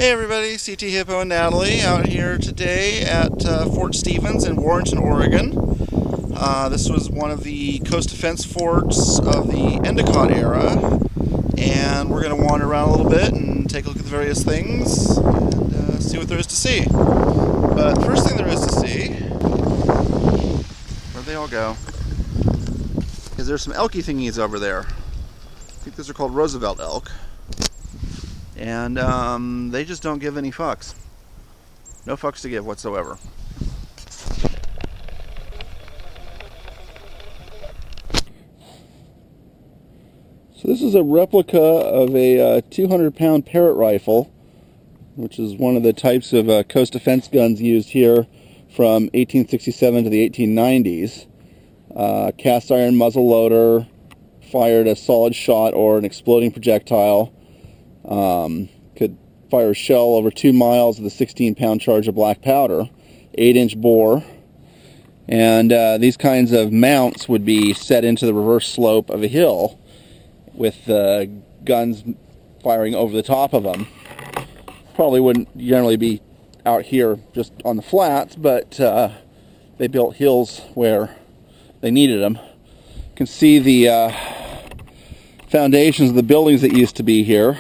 Hey everybody, CT Hippo and Natalie out here today at Fort Stevens in Warrenton, Oregon. This was one of the coast defense forts of the Endicott era, and we're going to wander around a little bit and take a look at the various things and see what there is to see. But the first thing there is to see, where'd they all go? Is there's some elky thingies over there. I think those are called Roosevelt elk. And they just don't give any fucks. No fucks to give whatsoever. So this is a replica of a 200-pound Parrott rifle, which is one of the types of coast defense guns used here from 1867 to the 1890s. Cast iron muzzle loader, fired a solid shot or an exploding projectile. Could fire a shell over 2 miles with a 16-pound charge of black powder, 8-inch bore, and these kinds of mounts would be set into the reverse slope of a hill with guns firing over the top of them. Probably wouldn't generally be out here just on the flats, but they built hills where they needed them. You can see the foundations of the buildings that used to be here.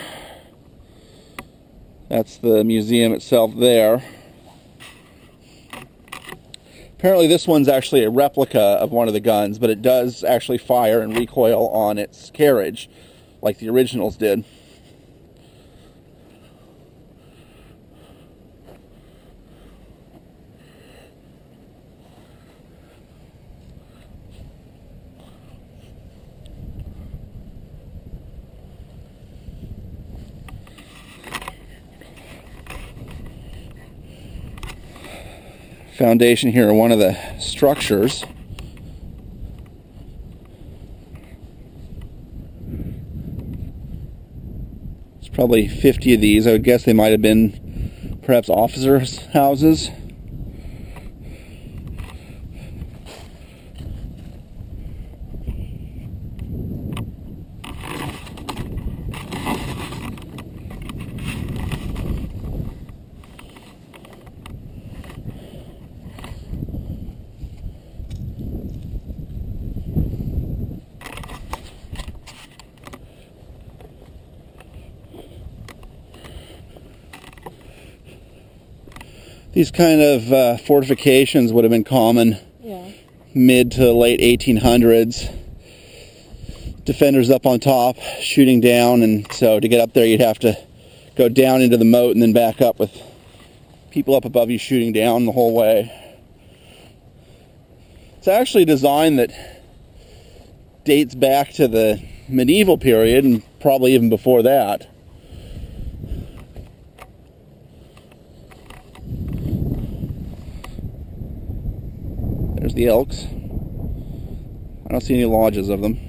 That's the museum itself there. Apparently this one's actually a replica of one of the guns, but it does actually fire and recoil on its carriage, like the originals did. Foundation here in one of the structures. There's probably 50 of these. I would guess they might have been perhaps officers' houses. These kind of fortifications would have been common mid to late 1800s. Defenders up on top, shooting down, and so to get up there you'd have to go down into the moat and then back up with people up above you shooting down the whole way. It's actually a design that dates back to the medieval period and probably even before that. There's the elks. I don't see any lodges of them.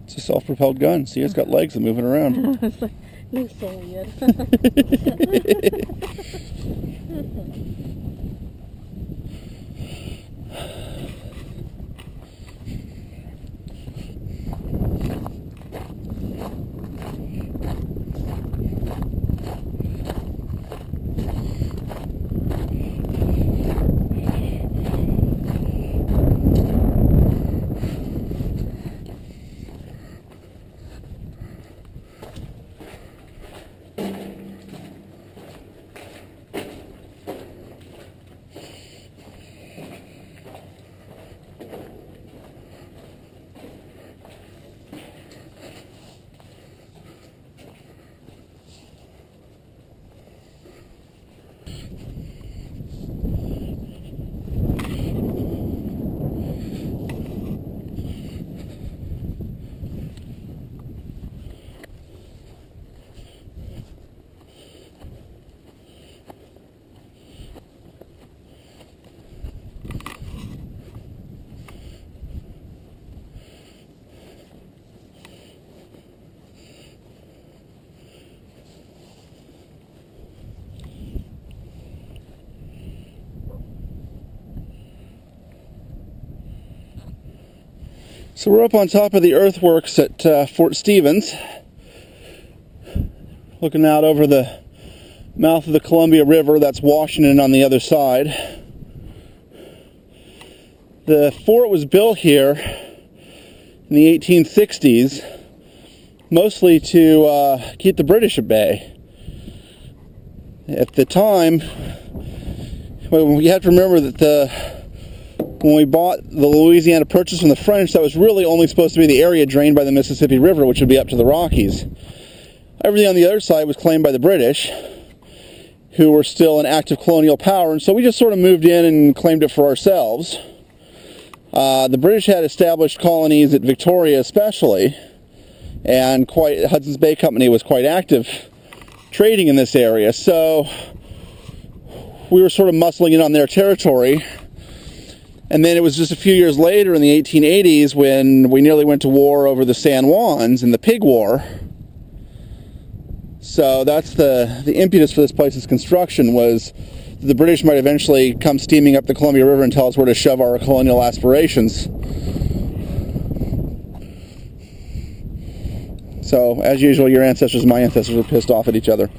It's a self-propelled gun. See, it's got legs and moving around. It's like, looks so weird. So we're up on top of the earthworks at Fort Stevens, looking out over the mouth of the Columbia River. That's Washington on the other side. The fort was built here in the 1860s, mostly to keep the British at bay. At the time, well, you have to remember that when we bought the Louisiana Purchase from the French, that was really only supposed to be the area drained by the Mississippi River, which would be up to the Rockies. Everything on the other side was claimed by the British, who were still an active colonial power, and so we just sort of moved in and claimed it for ourselves. The British had established colonies at Victoria especially, and Hudson's Bay Company was quite active trading in this area, so we were sort of muscling in on their territory. And then it was just a few years later in the 1880s when we nearly went to war over the San Juans in the Pig War. So that's the impetus for this place's construction, was the British might eventually come steaming up the Columbia River and tell us where to shove our colonial aspirations. So, as usual, your ancestors and my ancestors were pissed off at each other.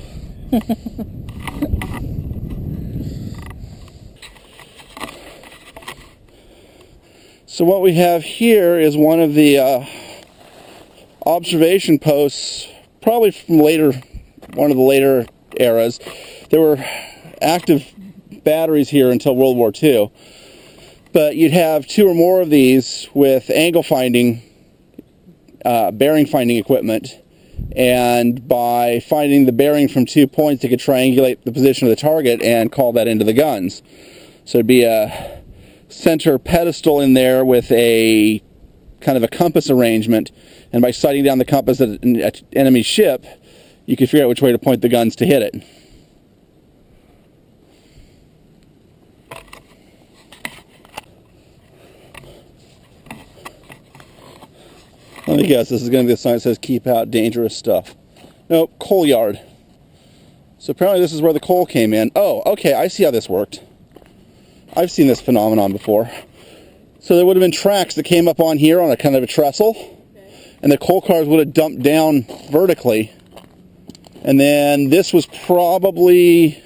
So what we have here is one of the observation posts, probably from one of the later eras. There were active batteries here until World War II, but you'd have two or more of these with angle finding, bearing finding equipment, and by finding the bearing from 2 points, they could triangulate the position of the target and call that into the guns. So it'd be a center pedestal in there with a kind of a compass arrangement, and by sighting down the compass at an enemy ship, you could figure out which way to point the guns to hit it. Let me guess, this is going to be the sign that says keep out dangerous stuff. Nope, coal yard. So apparently this is where the coal came in. Oh, okay, I see how this worked. I've seen this phenomenon before. So there would have been tracks that came up on here on a kind of a trestle, and the coal cars would have dumped down vertically. And then this was possibly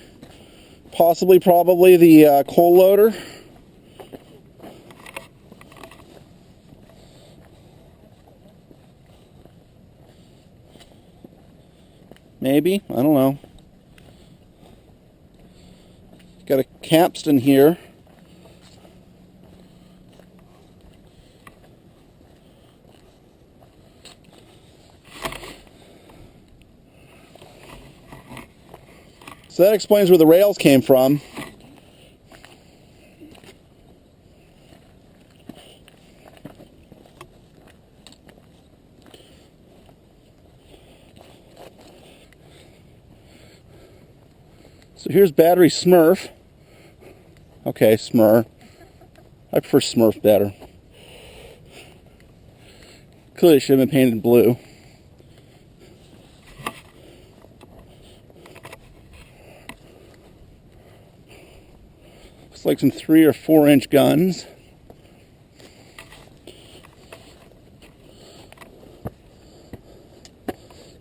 the coal loader. Maybe, I don't know. Got a capstan here. So that explains where the rails came from. So here's Battery Smurf. Okay, Smur. I prefer Smurf better. Clearly it should have been painted blue. Looks like some 3 or 4 inch guns.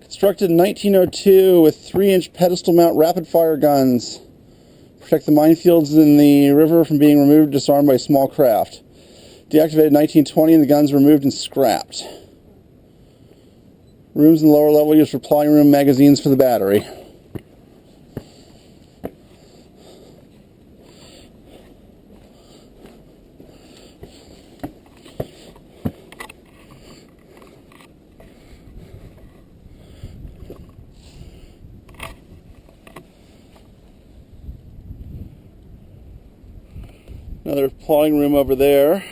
Constructed in 1902 with 3-inch pedestal mount rapid fire guns. Protect the minefields in the river from being removed or disarmed by small craft. Deactivated in 1920 and the guns removed and scrapped. Rooms in the lower level used for plotting room magazines for the battery. Another plotting room over there.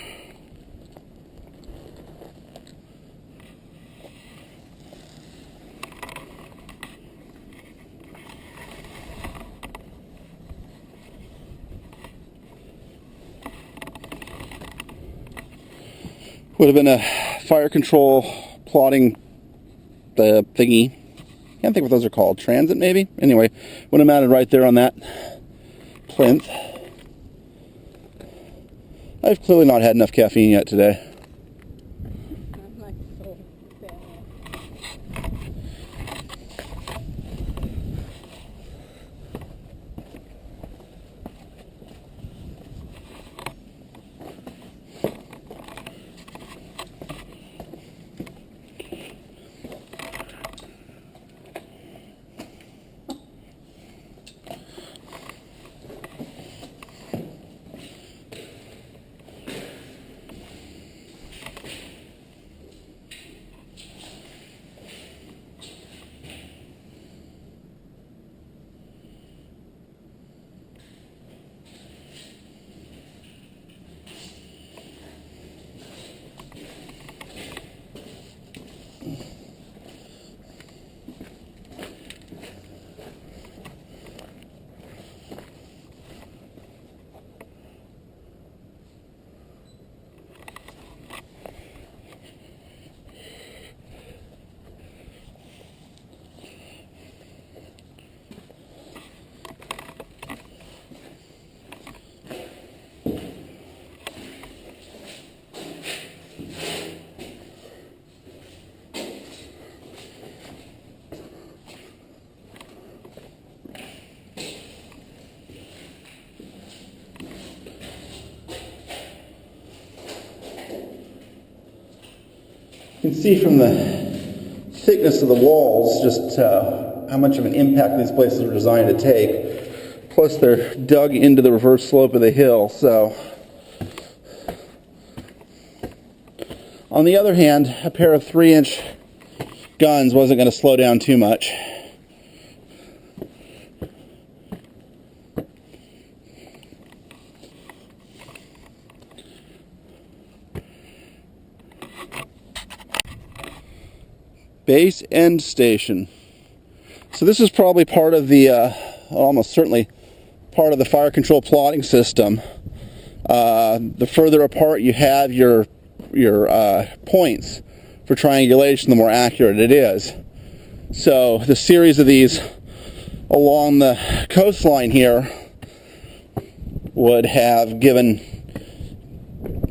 Would have been a fire control plotting thingy. Can't think what those are called. Transit, maybe? Anyway, would have mounted right there on that plinth. I've clearly not had enough caffeine yet today. You can see from the thickness of the walls just how much of an impact these places are designed to take. Plus they're dug into the reverse slope of the hill, so. On the other hand, a pair of 3-inch guns wasn't going to slow down too much. Base end station. So this is probably part of the, almost certainly part of the fire control plotting system. The further apart you have your points for triangulation, the more accurate it is. So the series of these along the coastline here would have given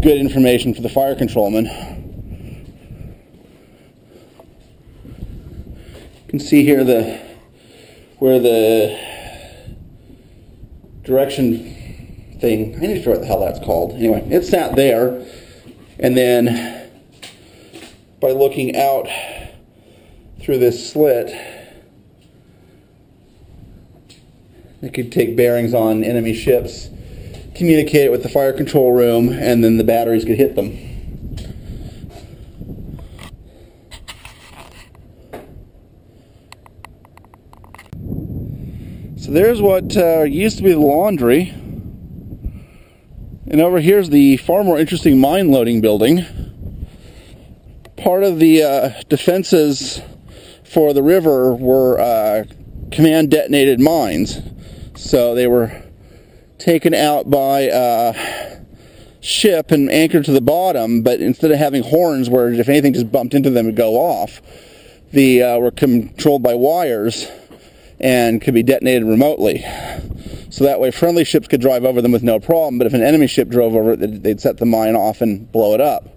good information for the fire controlman. You can see here where the direction thing, I need to figure out what the hell that's called. Anyway, it sat there, and then by looking out through this slit, it could take bearings on enemy ships, communicate it with the fire control room, and then the batteries could hit them. So there's what used to be the laundry. And over here's the far more interesting mine loading building. Part of the defenses for the river were command detonated mines. So they were taken out by ship and anchored to the bottom, but instead of having horns where if anything just bumped into them it would go off, they were controlled by wires and could be detonated remotely. So that way friendly ships could drive over them with no problem, but if an enemy ship drove over it, they'd set the mine off and blow it up.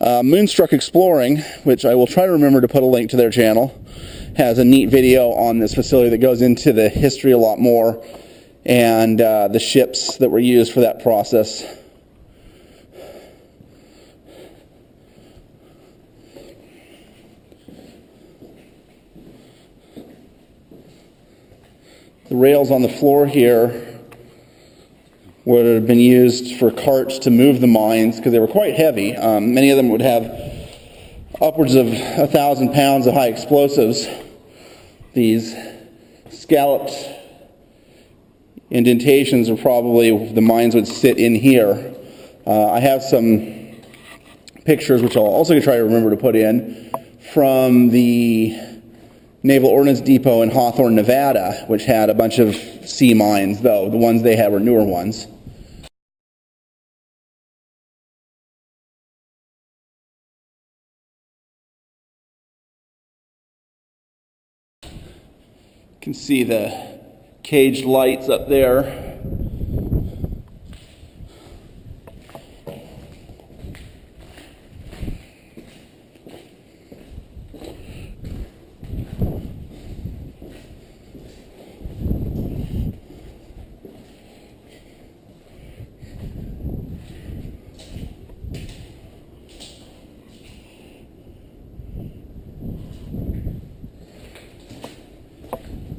Moonstruck Exploring, which I will try to remember to put a link to their channel, has a neat video on this facility that goes into the history a lot more and the ships that were used for that process. The rails on the floor here would have been used for carts to move the mines because they were quite heavy. Many of them would have upwards of 1,000 pounds of high explosives. These scalloped indentations are probably the mines would sit in here. I have some pictures, which I'll also try to remember to put in, from the Naval Ordnance Depot in Hawthorne, Nevada, which had a bunch of sea mines, though the ones they had were newer ones. You can see the caged lights up there.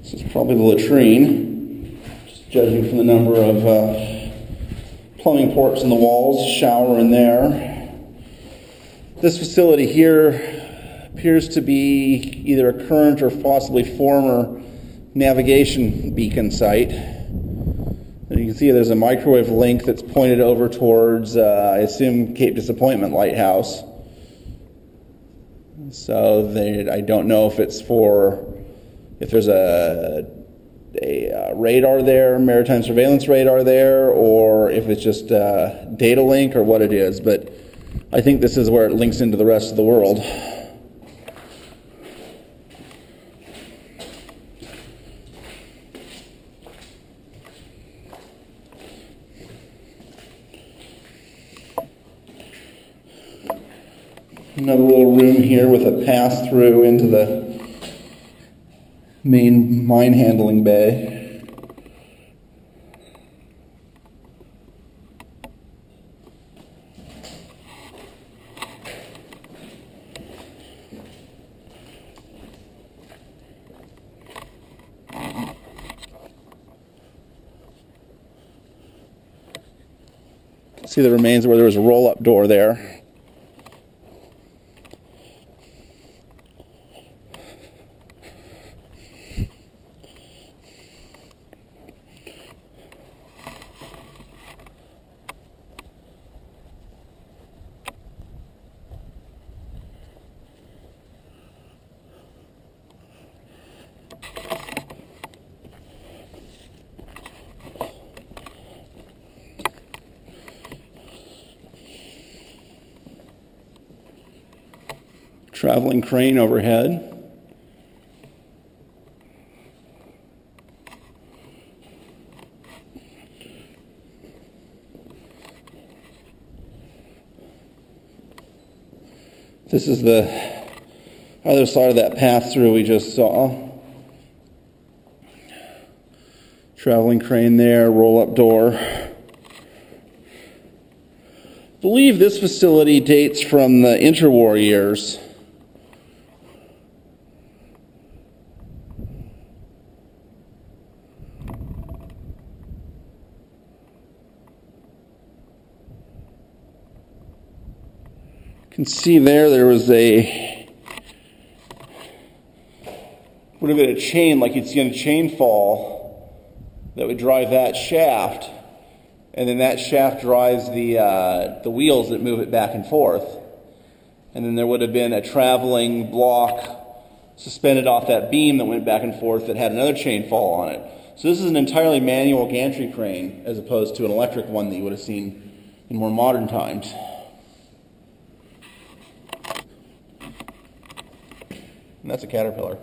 This is probably the latrine, just judging from the number of plumbing ports in the walls, shower in there. This facility here appears to be either a current or possibly former navigation beacon site. And you can see there's a microwave link that's pointed over towards, I assume, Cape Disappointment Lighthouse. So I don't know if it's if there's a radar there, maritime surveillance radar there, or if it's just a data link or what it is, but I think this is where it links into the rest of the world. Another little room here with a pass-through into the main mine handling bay. See the remains where there was a roll-up door there. Traveling crane overhead. This is the other side of that pass-through we just saw. Traveling crane there, roll-up door. I believe this facility dates from the interwar years. You can see there was would have been a chain like you'd see on a chain fall that would drive that shaft, and then that shaft drives the wheels that move it back and forth, and then there would have been a traveling block suspended off that beam that went back and forth that had another chain fall on it. So this is an entirely manual gantry crane as opposed to an electric one that you would have seen in more modern times. And that's a Caterpillar.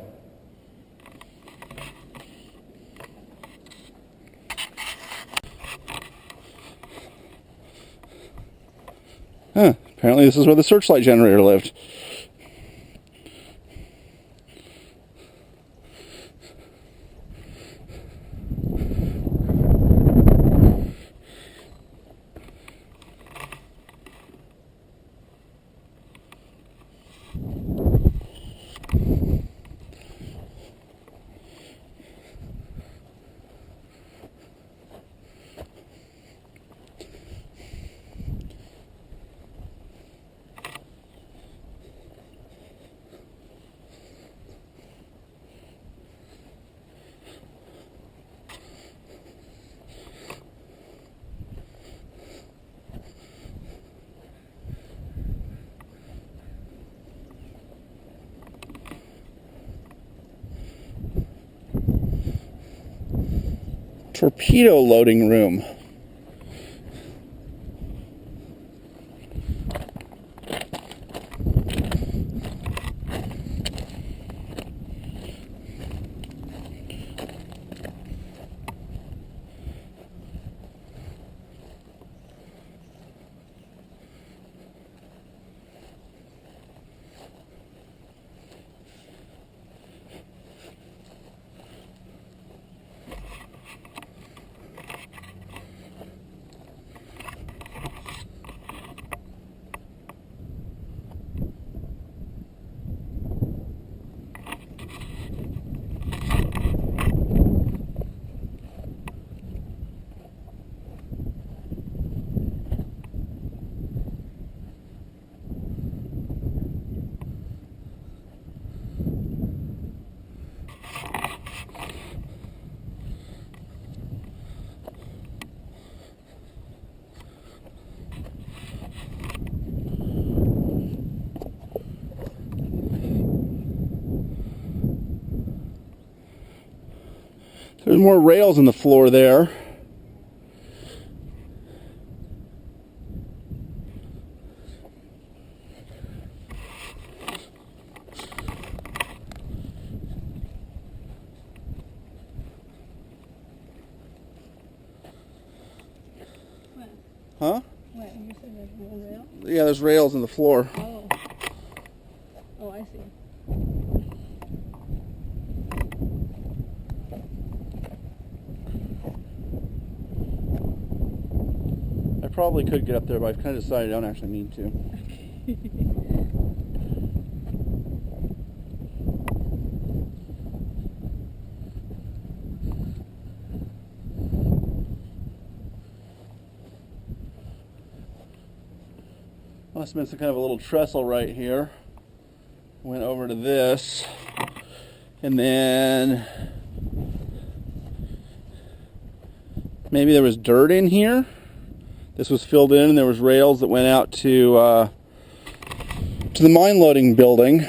Huh, apparently this is where the searchlight generator lived. Torpedo loading room. There's more rails in the floor there. Huh? What, you said there's more rail? Yeah, there's rails in the floor. Oh. Oh, I see. I probably could get up there, but I've kind of decided I don't actually need to. Must have been some kind of a little trestle right here. Went over to this. And then maybe there was dirt in here. This was filled in and there was rails that went out to the mine loading building.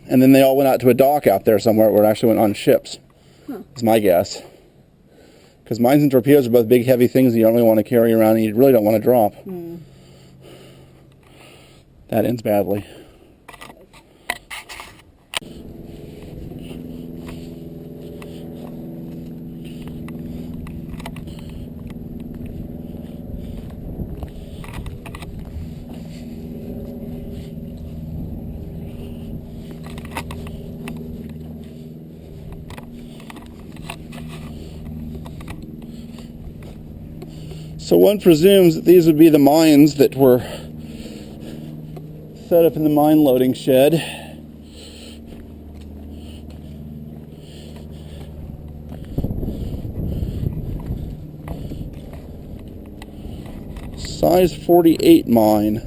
And then they all went out to a dock out there somewhere where it actually went on ships. Is my guess. Because mines and torpedoes are both big, heavy things that you don't really want to carry around and you really don't want to drop. That ends badly. So one presumes that these would be the mines that were set up in the mine loading shed. Size 48 mine.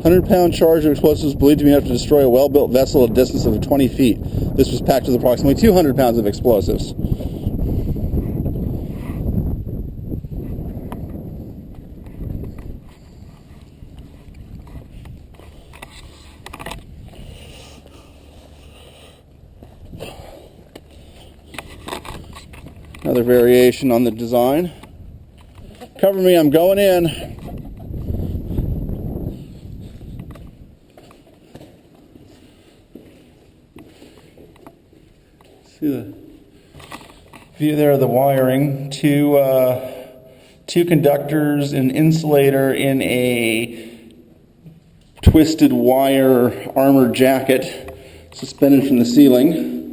£100 charge of explosives believed to be enough to destroy a well-built vessel at a distance of 20 feet. This was packed with approximately 200 pounds of explosives. Another variation on the design. Cover me, I'm going in. See the view there of the wiring. Two conductors, an insulator in a twisted wire armored jacket suspended from the ceiling.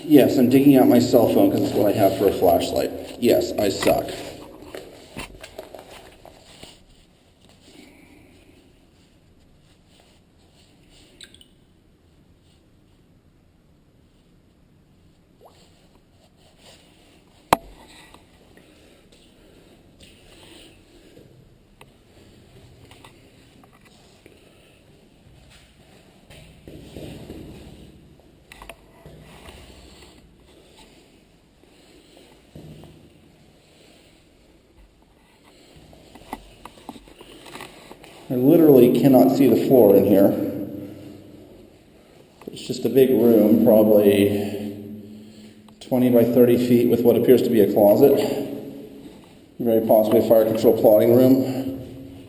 Yes, I'm digging out my cell phone because it's what I have for a flashlight. Yes, I suck. I literally cannot see the floor in here. It's just a big room, probably 20 by 30 feet with what appears to be a closet. Very possibly a fire control plotting room.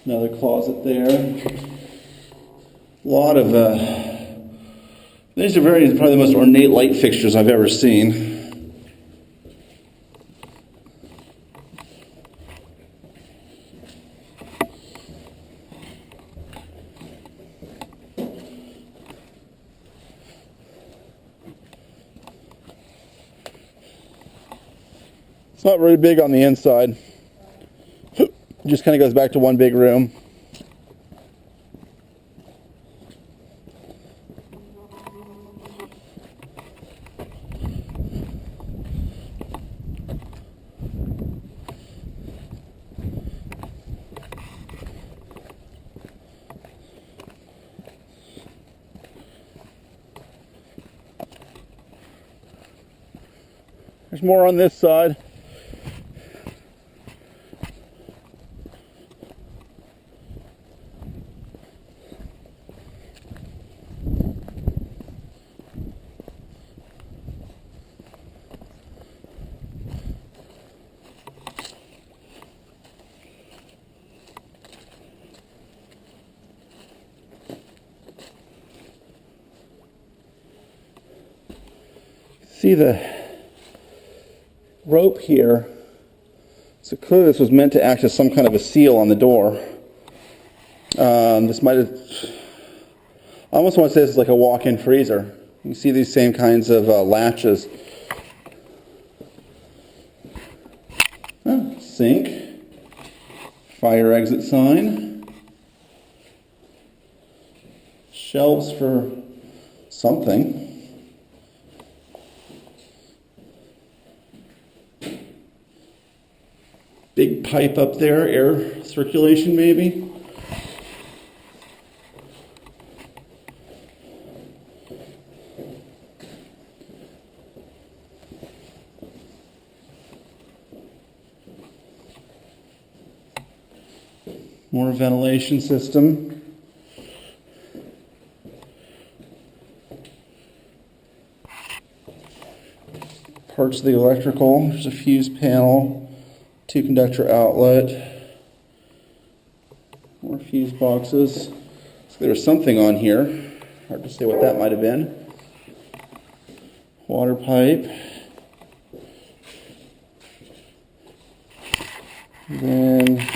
Another closet there. A lot of, these are probably the most ornate light fixtures I've ever seen. It's not very big on the inside. It just kind of goes back to one big room. There's more on this side. See the rope here. So clearly this was meant to act as some kind of a seal on the door. This might have, I almost want to say this is like a walk-in freezer. You see these same kinds of latches Sink. Fire exit sign. Shelves for something. Big pipe up there, air circulation maybe. More ventilation system. Parts of the electrical. There's a fuse panel, 2-conductor outlet, more fuse boxes. So there's something on here. Hard to say what that might have been. Water pipe. And then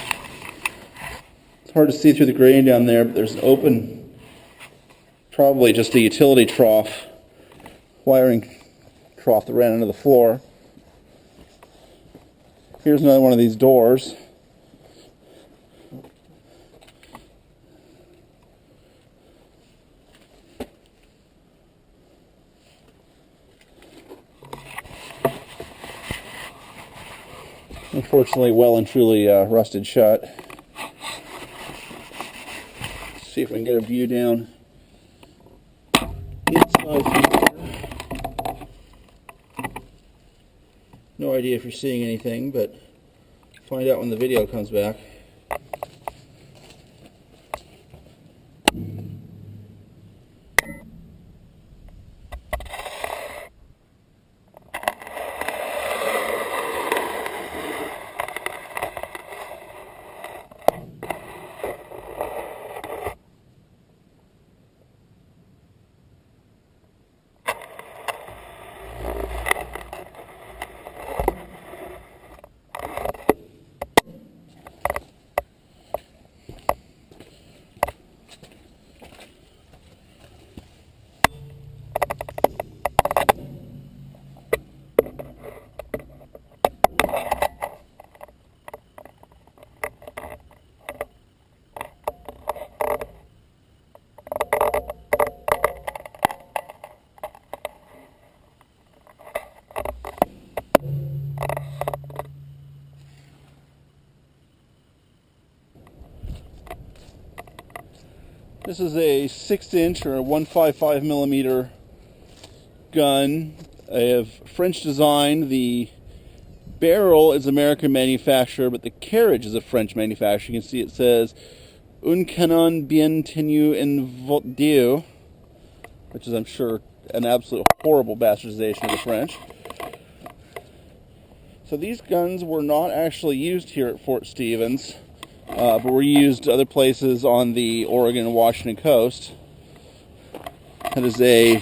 it's hard to see through the grain down there, but there's an open, probably just a utility trough, wiring trough that ran into the floor. Here's another one of these doors. Unfortunately, well and truly rusted shut. Let's see if we can get a view down inside here. No idea if you're seeing anything, but find out when the video comes back. This is a 6-inch or a 155 millimeter gun of French design. The barrel is American manufacture, but the carriage is a French manufacturer. You can see it says "Un canon bien tenu en votre Dieu," which is, I'm sure, an absolute horrible bastardization of the French. So these guns were not actually used here at Fort Stevens, but were used other places on the Oregon and Washington coast. That is a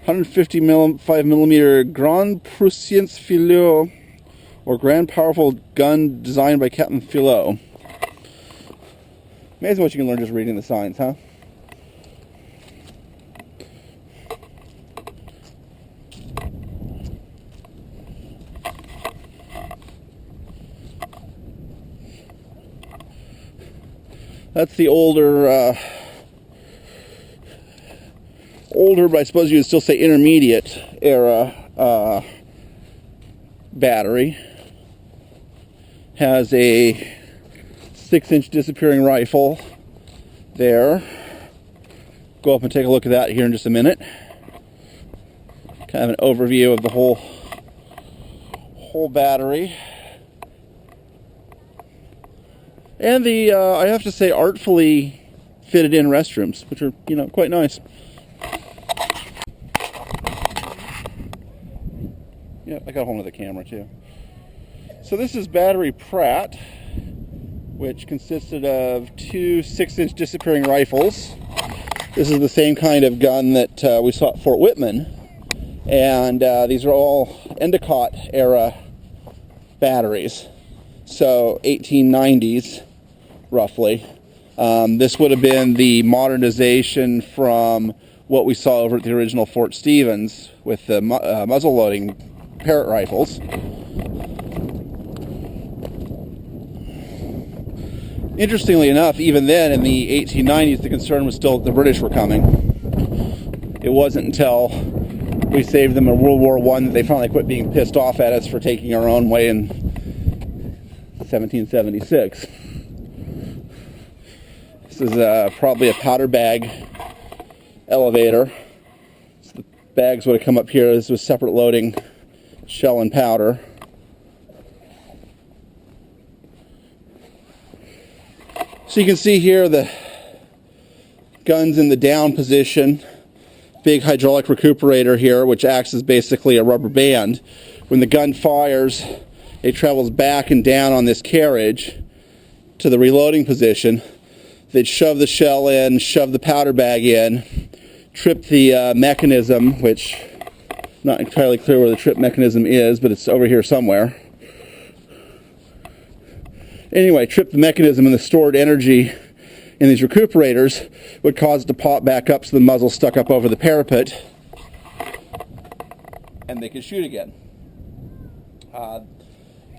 155 millimeter Grand Puissance Filot, or Grand Powerful Gun designed by Captain Filot. Amazing what you can learn just reading the signs, huh? That's the older, but I suppose you would still say intermediate era battery. Has a 6-inch disappearing rifle there. Go up and take a look at that here in just a minute. Kind of an overview of the whole battery. And the, I have to say, artfully fitted in restrooms, which are, quite nice. Yeah, I got hold of the camera too. So this is Battery Pratt, which consisted of 2 6-inch disappearing rifles. This is the same kind of gun that we saw at Fort Whitman. And these are all Endicott era batteries. So 1890s, roughly. This would have been the modernization from what we saw over at the original Fort Stevens with the muzzle-loading Parrott rifles. Interestingly enough, even then in the 1890s, the concern was still that the British were coming. It wasn't until we saved them in World War I that they finally quit being pissed off at us for taking our own way in 1776. This is probably a powder bag elevator. So the bags would have come up here. This was separate loading shell and powder. So you can see here the guns in the down position. Big hydraulic recuperator here, which acts as basically a rubber band. When the gun fires, it travels back and down on this carriage to the reloading position. They'd shove the shell in, shove the powder bag in, trip the mechanism, which I'm not entirely clear where the trip mechanism is, but it's over here somewhere. Anyway, trip the mechanism, and the stored energy in these recuperators would cause it to pop back up so the muzzle stuck up over the parapet, and they could shoot again.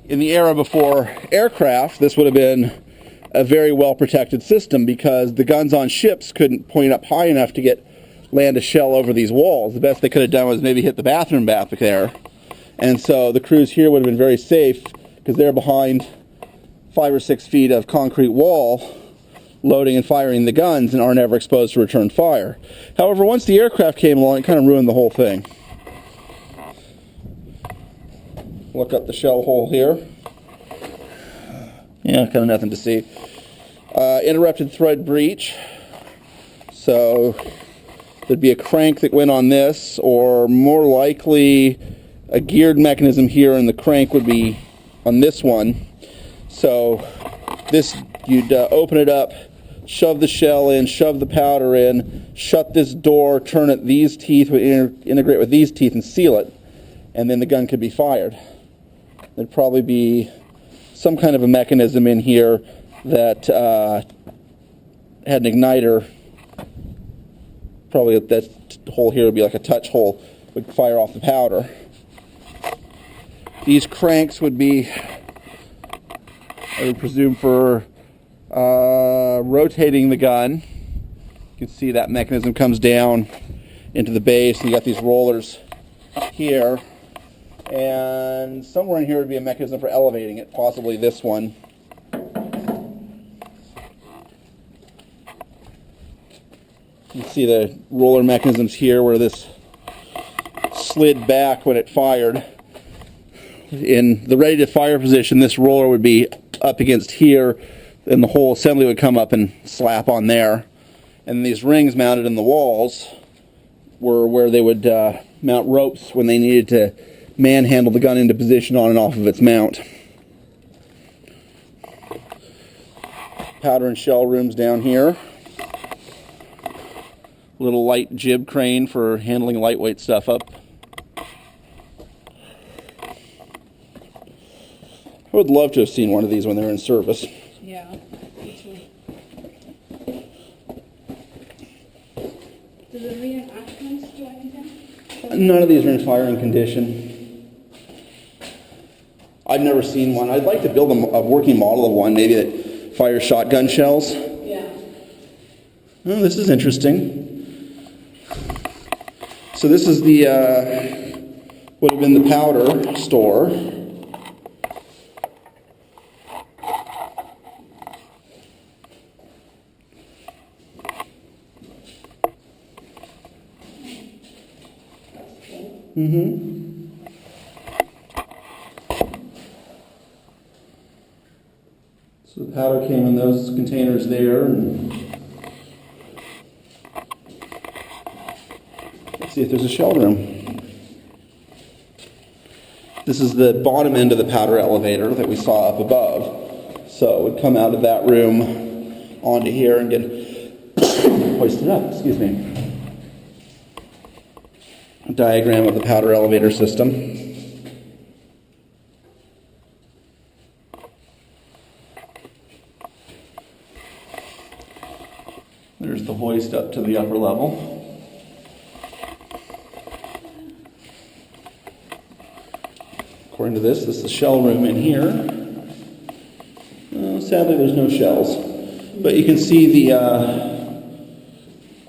In the era before aircraft, this would have been a very well protected system because the guns on ships couldn't point up high enough to land a shell over these walls. The best they could have done was maybe hit the bathroom back there. And so the crews here would have been very safe because they're behind 5 or 6 feet of concrete wall loading and firing the guns and aren't ever exposed to return fire. However, once the aircraft came along, it kind of ruined the whole thing. Look up the shell hole here. Yeah, kind of nothing to see. Interrupted thread breach. So there'd be a crank that went on this, or more likely a geared mechanism here, and the crank would be on this one. So this, you'd open it up, shove the shell in, shove the powder in, shut this door, turn it, these teeth would integrate with these teeth and seal it, and then the gun could be fired. There'd probably be some kind of a mechanism in here that had an igniter. Probably that hole here would be like a touch hole, would fire off the powder. These cranks would be, I would presume, for rotating the gun. You can see that mechanism comes down into the base, and you got these rollers here. And somewhere in here would be a mechanism for elevating it, possibly this one. You can see the roller mechanisms here where this slid back when it fired. In the ready to fire position, this roller would be up against here, and the whole assembly would come up and slap on there. And these rings mounted in the walls were where they would mount ropes when they needed to manhandle the gun into position on and off of its mount. Powder and shell rooms down here. Little light jib crane for handling lightweight stuff up. I would love to have seen one of these when they were in service. Yeah. Do the reenactments do anything? None of these are in firing condition. I've never seen one. I'd like to build a working model of one, maybe that fires shotgun shells. Yeah. Oh, this is interesting. So this is the, would have been the powder store. So the powder came in those containers there, and let's see if there's a shell room. This is the bottom end of the powder elevator that we saw up above. So it would come out of that room onto here and get hoisted up, excuse me. A diagram of the powder elevator system. There's the hoist up to the upper level. According to this is the shell room in here. sadly, there's no shells. But you can see the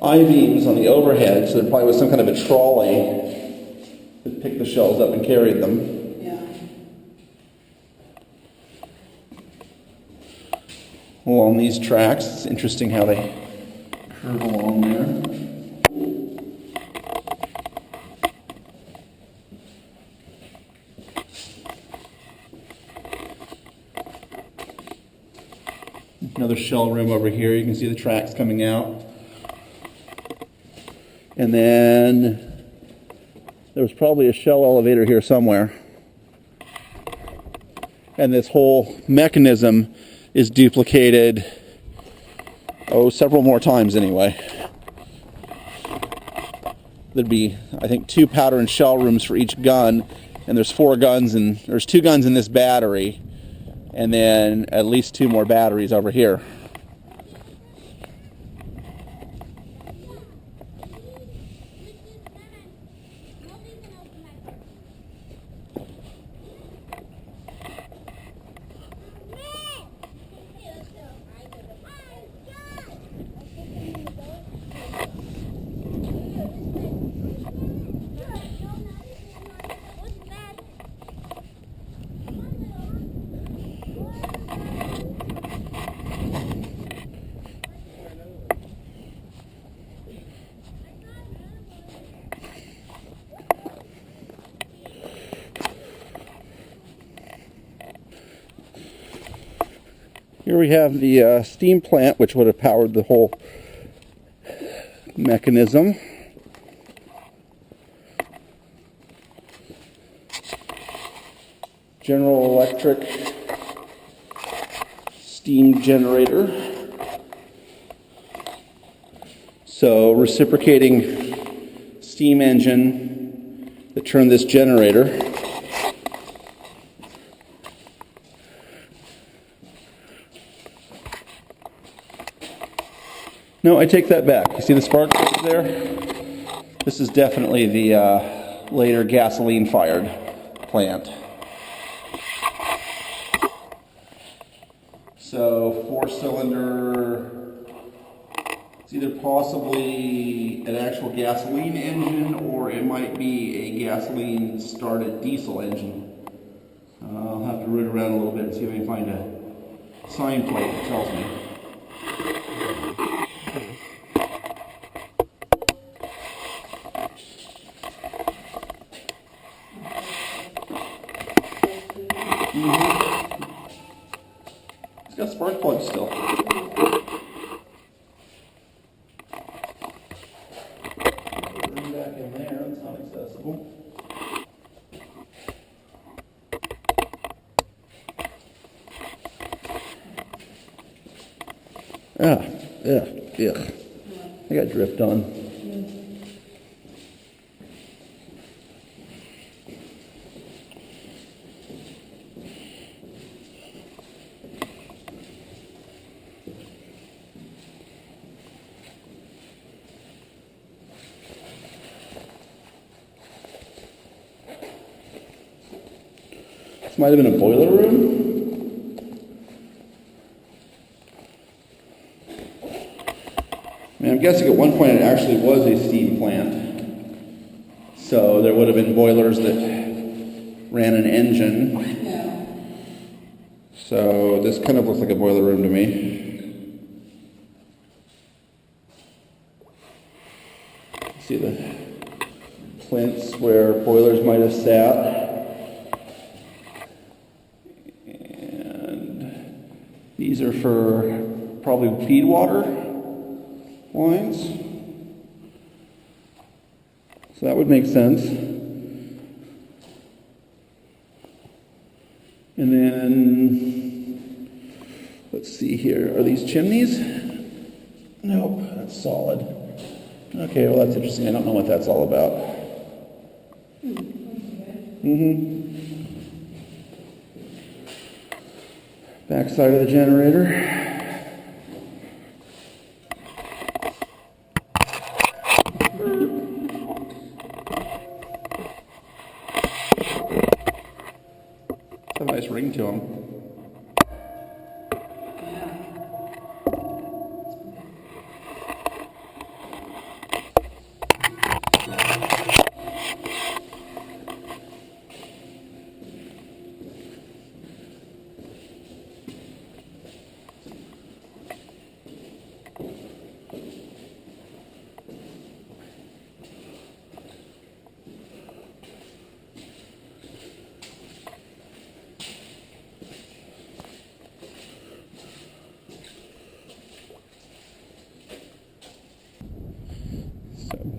I-beams on the overhead, so there probably was some kind of a trolley that picked the shells up and carried them. Yeah. Along these tracks, it's interesting how they curve along there. Another shell room over here. You can see the tracks coming out. And then there was probably a shell elevator here somewhere. And this whole mechanism is duplicated, several more times anyway. There'd be, I think, 2 powder and shell rooms for each gun, and there's 4 guns, and there's 2 guns in this battery, and then at least 2 more batteries over here. Here we have the steam plant, which would have powered the whole mechanism. General Electric steam generator. So reciprocating steam engine that turned this generator. No, I take that back. You see the spark there? This is definitely the later gasoline-fired plant. So 4-cylinder, it's either possibly an actual gasoline engine or it might be a gasoline-started diesel engine. I'll have to root around a little bit and see if I can find a sign plate that tells me. It's got spark plugs still. Put them back in there, it's not accessible. I got dripped on. This might have been a boiler room. I mean, I'm guessing at one point it actually was a steam plant. So there would have been boilers that ran an engine. Yeah. So this kind of looks like a boiler room to me. See the plinths where boilers might have sat. And these are for probably feed water lines. So that would make sense. And then, let's see here. Are these chimneys? Nope, that's solid. Okay, well that's interesting. I don't know what that's all about. Back side of the generator. It's a nice ring to them.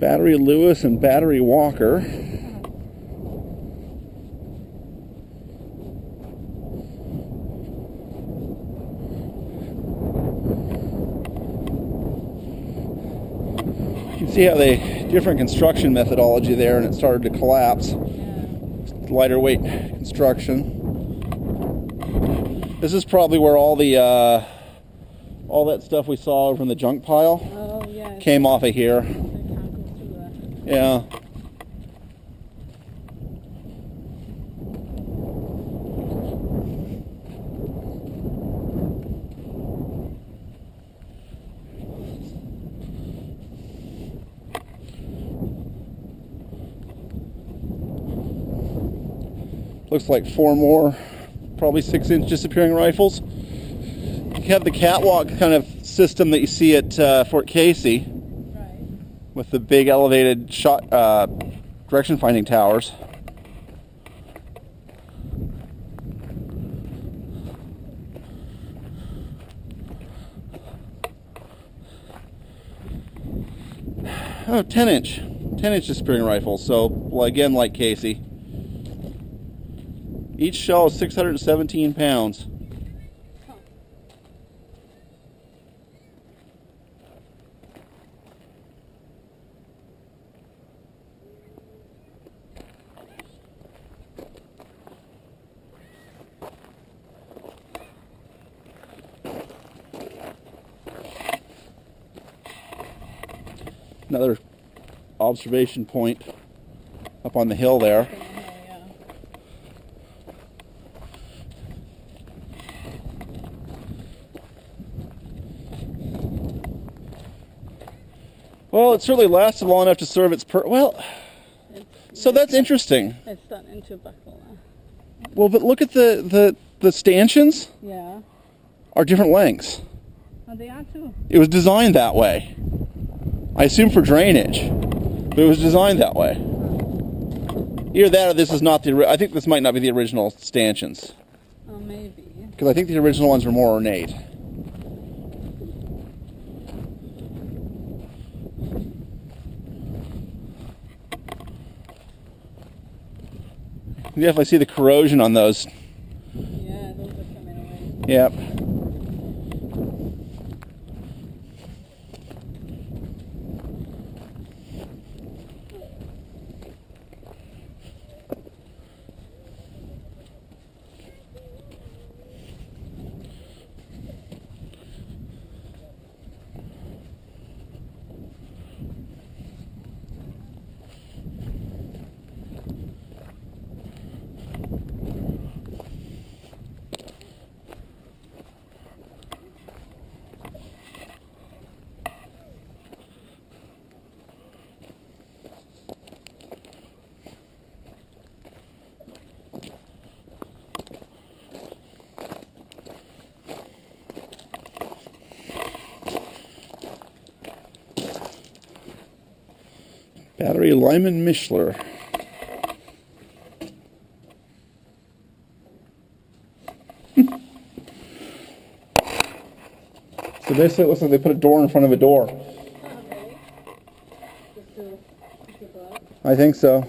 Battery Lewis and Battery Walker. You can see how they different construction methodology there, and it started to collapse. Lighter weight construction. This is probably where all that stuff we saw over in the junk pile came off of here. Yeah. Looks like 4 more, probably 6-inch disappearing rifles. You have the catwalk kind of system that you see at Fort Casey, with the big elevated shot direction finding towers. Oh, 10-inch disappearing rifles. So, well, again, like Casey. Each shell is 617 pounds. Another observation point up on the hill there. Well, it certainly lasted long enough to serve its so that's interesting. It's starting to buckle now. Well, but look at the stanchions. Yeah. Are different lengths. Oh, they are too. It was designed that way. I assume for drainage, but it was designed that way. Either that or this is not I think this might not be the original stanchions. Oh, maybe. Because I think the original ones were more ornate. You definitely see the corrosion on those. Yeah, those are coming away. Yep. Battery Lyman Mishler. So basically it looks like they put a door in front of a door. I think so.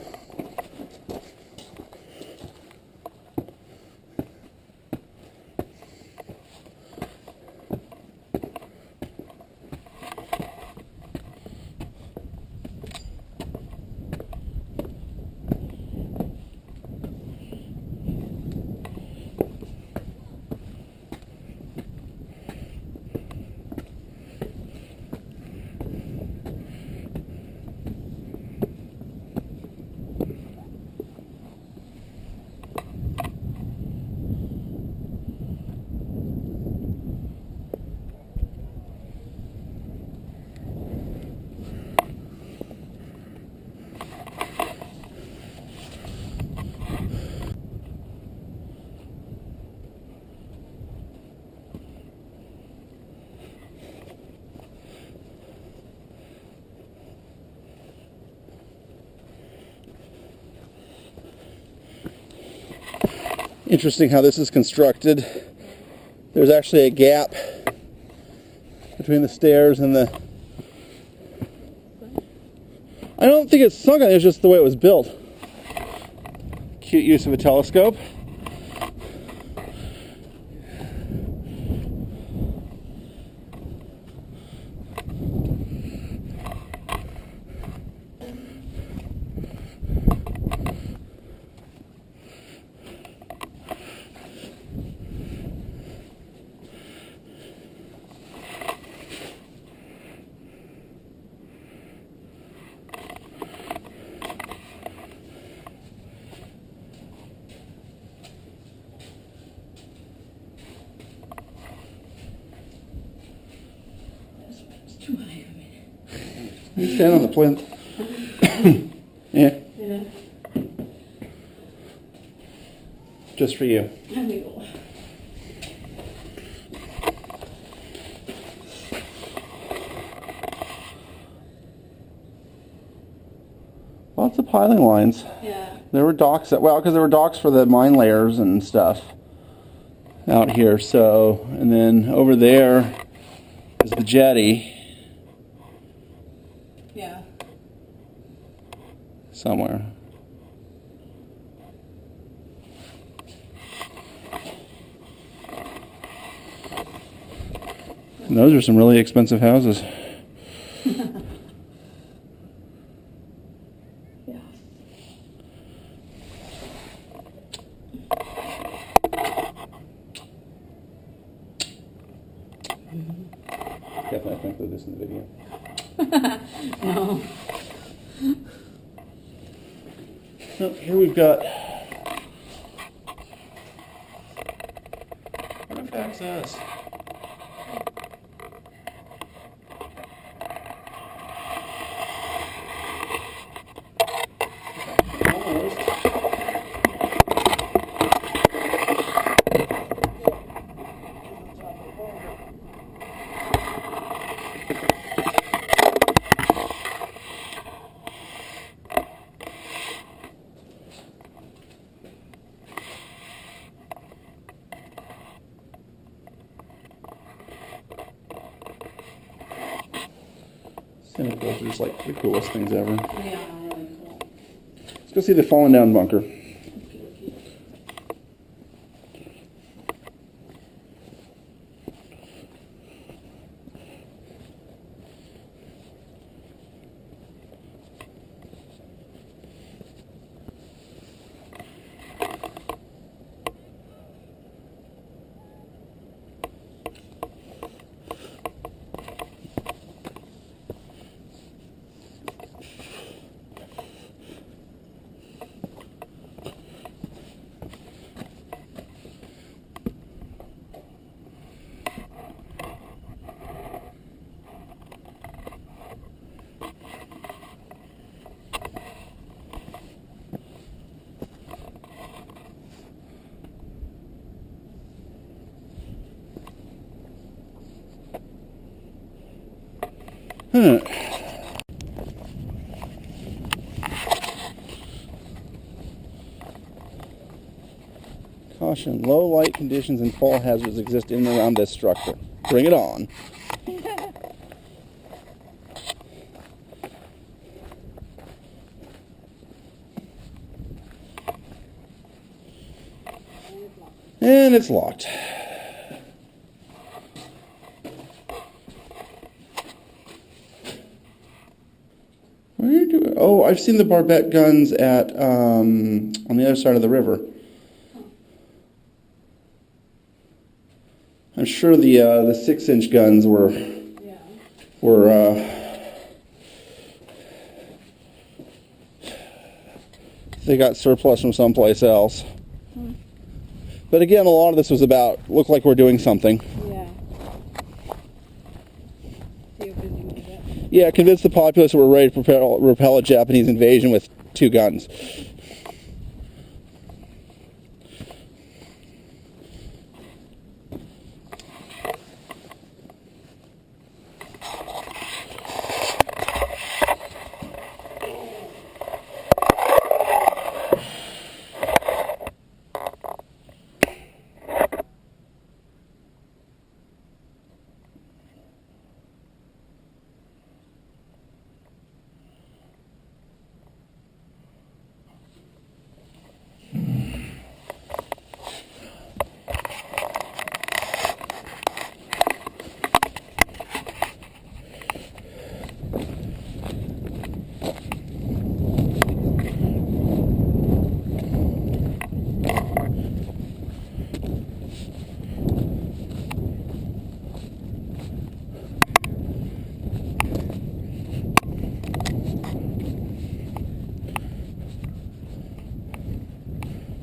Interesting how this is constructed. There's actually a gap between the stairs and think it's sunk on, it's just the way it was built. Cute use of a telescope. You stand on the plinth. Yeah. Yeah. Just for you. There we go. Lots of piling lines. Yeah. There were docks, well, because there were docks for the mine layers and stuff out here. So, and then over there is the jetty Yeah. somewhere. And those are some really expensive houses. Yeah. Definitely have to include this in the video. No. Oh, here we've got. What if that's us? Cinequils are just like the coolest things ever. Yeah, really cool. Let's go see the fallen down bunker. Caution, low light conditions and fall hazards exist in and around this structure. Bring it on. And it's locked. Where do? Oh, I've seen the barbette guns at on the other side of the river. I'm sure the 6-inch guns were Yeah. They got surplus from someplace else. But again, a lot of this was about look like we're doing something. Yeah. See you're busy with it. Yeah, convince the populace that we're ready to repel a Japanese invasion with 2 guns.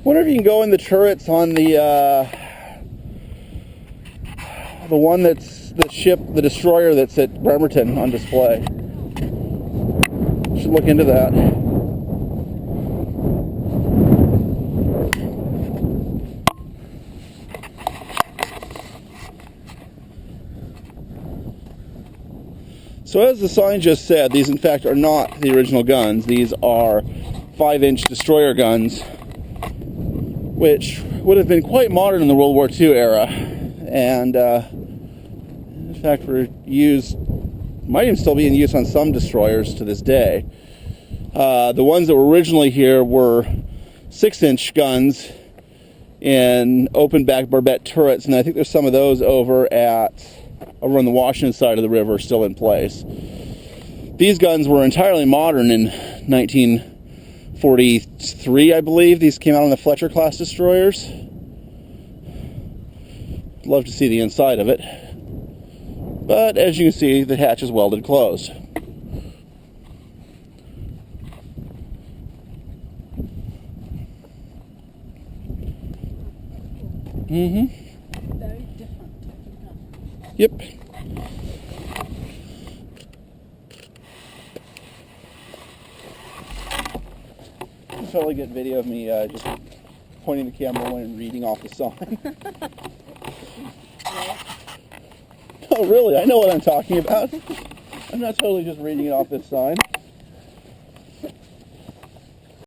wonder if you can go in the turrets on the one that's the ship, the destroyer that's at Bremerton on display. Should look into that. So as the sign just said, these in fact are not the original guns. These are 5-inch destroyer guns, which would have been quite modern in the World War II era, and in fact were used, might even still be in use on some destroyers to this day. The ones that were originally here were 6-inch guns in open back barbette turrets, and I think there's some of those over on the Washington side of the river still in place. These guns were entirely modern in 1943, I believe. These came out on the Fletcher class destroyers. Love to see the inside of it. But as you can see, the hatch is welded closed. Very different. Yep. It's a totally good video of me just pointing the camera away and reading off the sign. Oh, really? I know what I'm talking about. I'm not totally just reading it off this sign.